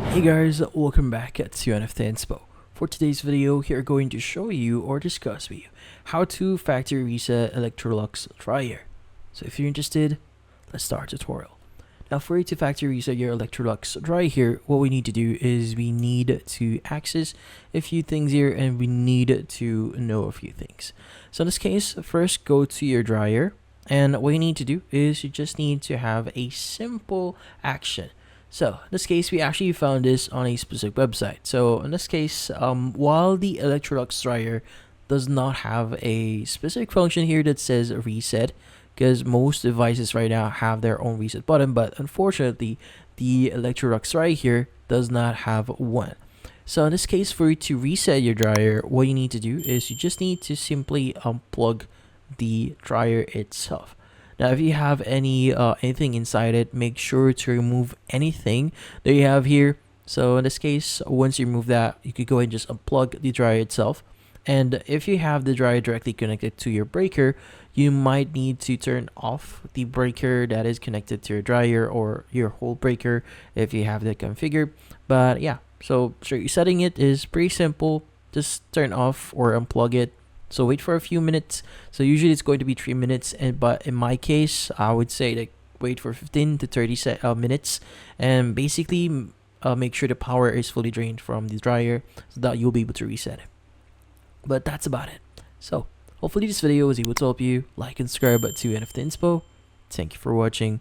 Hey guys, welcome back to NFT Inspo. For today's video, we are going to show you or discuss with you how to factory reset Electrolux dryer. So if you're interested, let's start the tutorial. Now for you to factory reset your Electrolux dryer here, what we need to do is we need to access a few things here and we need to know a few things. So in this case, first go to your dryer, and what you need to do is you just need to have a simple action. So in this case, we actually found this on a specific website. So in this case, while the Electrolux dryer does not have a specific function here that says reset, because most devices right now have their own reset button, but unfortunately, the Electrolux dryer here does not have one. So in this case, for you to reset your dryer, what you need to do is you just need to simply unplug the dryer itself. Now, if you have anything inside it, make sure to remove anything that you have here. So in this case, once you remove that, you could go ahead and just unplug the dryer itself. And if you have the dryer directly connected to your breaker, you might need to turn off the breaker that is connected to your dryer or your whole breaker if you have that configured. But yeah, so setting it is pretty simple. Just turn off or unplug it. So wait for a few minutes. So usually it's going to be 3 minutes, but in my case, I would say like wait for 15 to 30 minutes, and basically make sure the power is fully drained from the dryer so that you'll be able to reset it. But that's about it. So hopefully this video was able to help you. Like and subscribe to NFT Inspo. Thank you for watching.